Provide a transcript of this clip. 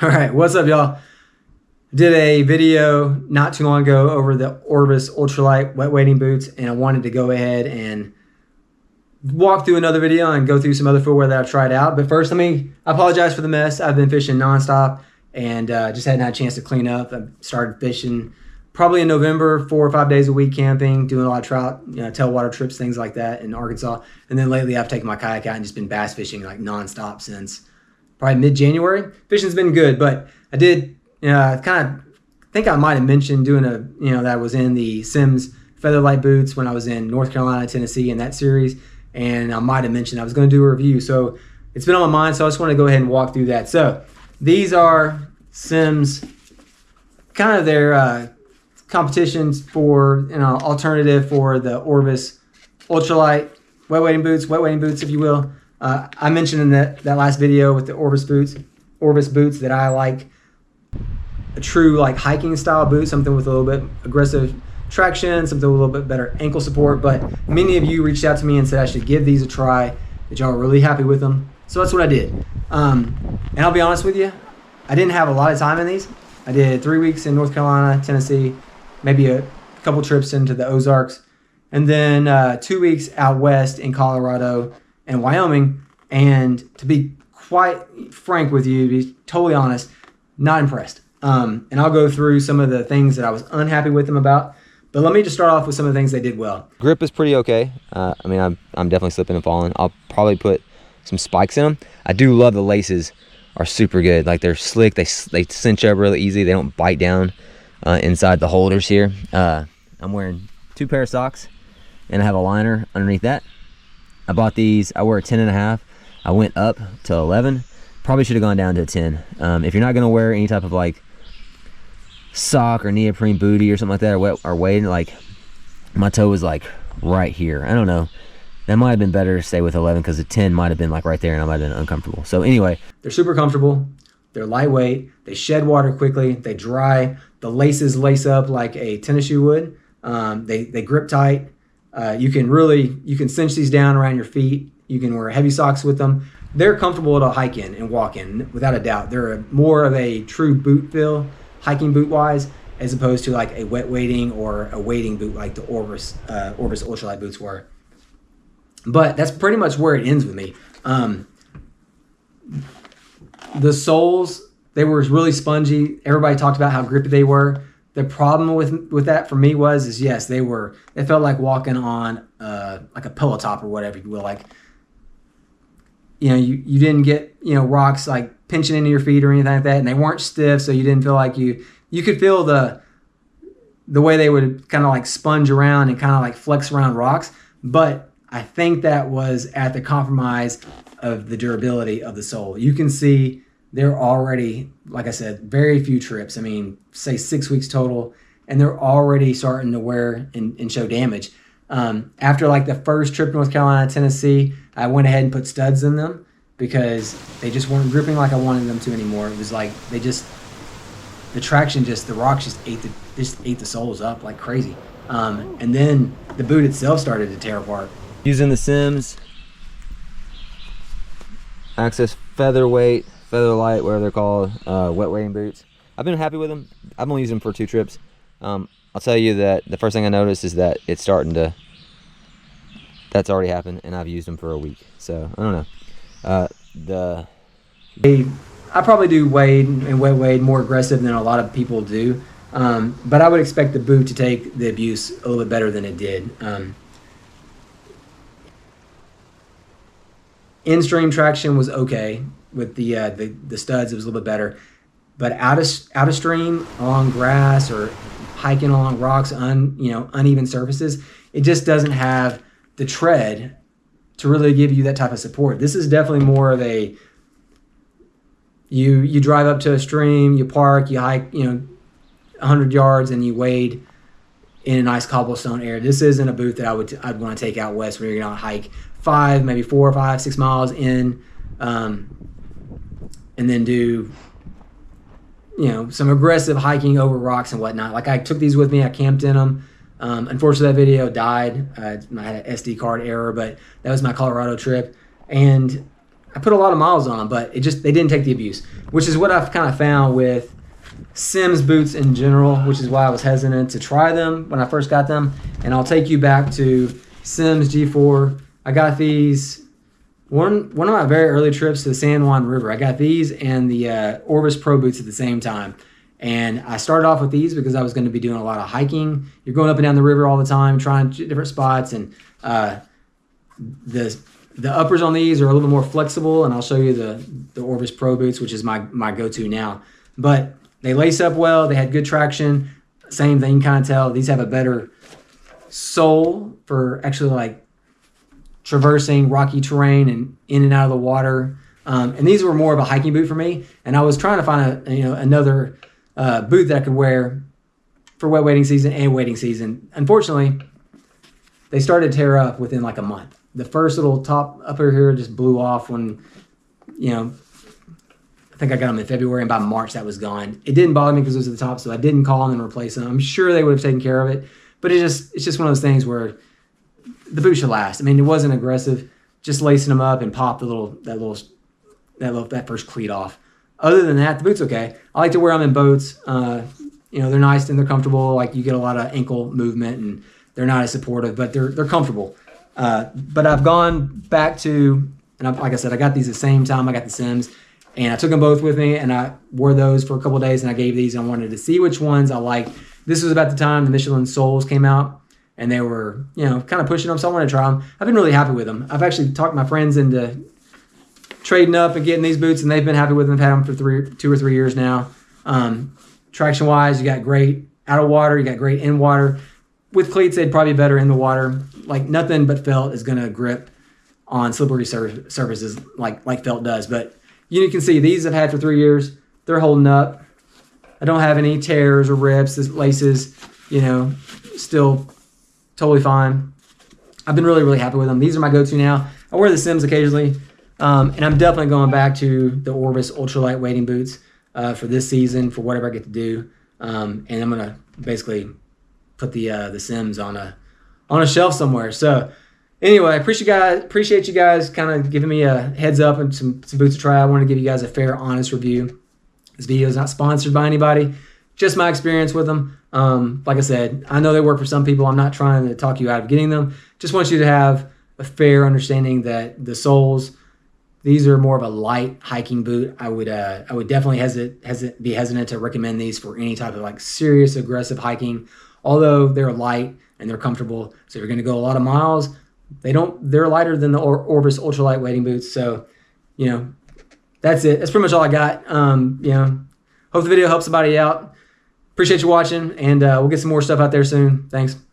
All right, what's up, y'all? Did a video not too long ago over the Orvis ultralight wet wading boots, and I wanted to go ahead and walk through another video and go through some other footwear that I've tried out. But first, I apologize for the mess. I've been fishing nonstop and just hadn't had a chance to clean up. I started fishing probably in November, 4 or 5 days a week camping, doing a lot of trout, tailwater trips, things like that in Arkansas. And then lately I've taken my kayak out and just been bass fishing like nonstop since probably mid-January. Fishing's been good, but I did think I might have mentioned doing that I was in the Simms Featherweight boots when I was in North Carolina, Tennessee in that series. And I might have mentioned I was going to do a review. So it's been on my mind, so I just want to go ahead and walk through that. So these are Simms, kind of their competitions for, alternative for the Orvis ultralight wet wading boots, if you will. I mentioned in that last video with the Orvis boots that I like a true like hiking style boot, something with a little bit aggressive traction, something with a little bit better ankle support. But many of you reached out to me and said I should give these a try, that y'all were really happy with them. So that's what I did. And I'll be honest with you, I didn't have a lot of time in these. I did 3 weeks in North Carolina, Tennessee, maybe a couple trips into the Ozarks, and then 2 weeks out west in Colorado and Wyoming. And to be quite frank with you, to be totally honest, not impressed. And I'll go through some of the things that I was unhappy with them about. But let me just start off with some of the things they did well. Grip is pretty okay. I'm definitely slipping and falling. I'll probably put some spikes in them. I do love the laces are super good. Like they're slick. They cinch up really easy. They don't bite down inside the holders here. I'm wearing 2 pair of socks and I have a liner underneath that. I bought these. I wear a 10.5. I went up to 11. Probably should have gone down to 10. If you're not going to wear any type of like sock or neoprene booty or something like that, or weight, like my toe was like right here. I don't know. That might have been better to stay with 11 because the 10 might have been like right there and I might have been uncomfortable. So anyway, they're super comfortable. They're lightweight. They shed water quickly. They dry. The laces lace up like a tennis shoe would. They grip tight. You can cinch these down around your feet. You can wear heavy socks with them. They're comfortable to hike in and walk in, without a doubt. They're more of a true boot feel, hiking boot wise, as opposed to like a wet wading or a wading boot like the Orvis ultralight boots were. But that's pretty much where it ends with me. The soles, they were really spongy. Everybody talked about how grippy they were. The problem with that for me was yes, they felt like walking on like a pillow top or whatever you will. Like, you didn't get rocks like pinching into your feet or anything like that, and they weren't stiff, so you didn't feel like you could feel the way they would kind of like sponge around and kind of like flex around rocks. But I think that was at the compromise of the durability of the sole. You can see they're already, like I said, very few trips. I mean, say 6 weeks total, and they're already starting to wear and show damage. After like the first trip to North Carolina, Tennessee, I went ahead and put studs in them because they just weren't gripping like I wanted them to anymore. It was like the traction, the rocks just ate the soles up like crazy. And then the boot itself started to tear apart. Using the Simms Access Featherweight, Featherlight, whatever they're called, wet wading boots. I've been happy with them. I've only used them for 2 trips. I'll tell you that the first thing I noticed is that it's starting to, that's already happened, and I've used them for a week. So I don't know. I probably do wade and wet wade more aggressive than a lot of people do. But I would expect the boot to take the abuse a little bit better than it did. In-stream traction was okay with the studs. It was a little bit better, but out of stream along grass or hiking along rocks, uneven surfaces, it just doesn't have the tread to really give you that type of support. This is definitely more of a you drive up to a stream, you park, you hike 100 yards, and you wade in a nice cobblestone area. This isn't a boot that I'd want to take out west where you're gonna hike 5, maybe 4 or 5, 6 miles in, and then do some aggressive hiking over rocks and whatnot. Like I took these with me, I camped in them. Unfortunately, that video died. I had an SD card error, but that was my Colorado trip. And I put a lot of miles on them, but they didn't take the abuse, which is what I've kind of found with Simms boots in general, which is why I was hesitant to try them when I first got them. And I'll take you back to Simms G4. I got these one of my very early trips to the San Juan River. I got these and the Orvis Pro boots at the same time. And I started off with these because I was going to be doing a lot of hiking. You're going up and down the river all the time, trying different spots, and the uppers on these are a little bit more flexible, and I'll show you the Orvis Pro boots, which is my go-to now. But they lace up well. They had good traction. Same thing, you can kind of tell. These have a better sole for actually like traversing rocky terrain and in and out of the water. And these were more of a hiking boot for me. And I was trying to find another boot that I could wear for wet wading season and wading season. Unfortunately, they started to tear up within like a month. The first little top upper here just blew off when, I think I got them in February, and by March that was gone. It didn't bother me because it was at the top, so I didn't call them and replace them. I'm sure they would have taken care of it, but it's just one of those things where the boot should last. I mean, it wasn't aggressive, just lacing them up and pop that first cleat off. Other than that, the boot's okay. I like to wear them in boats. They're nice and they're comfortable. Like, you get a lot of ankle movement, and they're not as supportive, but they're comfortable. But I've gone back to, and like I said, I got these at the same time I got the Simms, and I took them both with me, and I wore those for a couple of days, and I gave these, and I wanted to see which ones I liked. This was about the time the Michelin soles came out, and they were, kind of pushing them, so I wanted to try them. I've been really happy with them. I've actually talked my friends into trading up and getting these boots, and they've been happy with them. I've had them for 2 or 3 years now. Traction-wise, you got great out of water, you got great in water. With cleats, they'd probably be better in the water. Like, nothing but felt is going to grip on slippery surfaces like felt does. But you can see these I've had for 3 years. They're holding up. I don't have any tears or rips. This laces, still totally fine. I've been really, really happy with them. These are my go-to now. I wear the Simms occasionally. And I'm definitely going back to the Orvis ultralight wading boots for this season, for whatever I get to do. And I'm going to basically put the Simms on a shelf somewhere. So anyway, I appreciate you guys kind of giving me a heads up and some boots to try. I want to give you guys a fair, honest review. This video is not sponsored by anybody, just my experience with them. Like I said, I know they work for some people. I'm not trying to talk you out of getting them. Just want you to have a fair understanding that the soles, these are more of a light hiking boot. I would definitely be hesitant to recommend these for any type of like serious aggressive hiking. Although they're light and they're comfortable, so you're going to go a lot of miles. They're lighter than the Orvis ultralight wading boots. So, that's it. That's pretty much all I got. Hope the video helps somebody out. Appreciate you watching, and we'll get some more stuff out there soon. Thanks.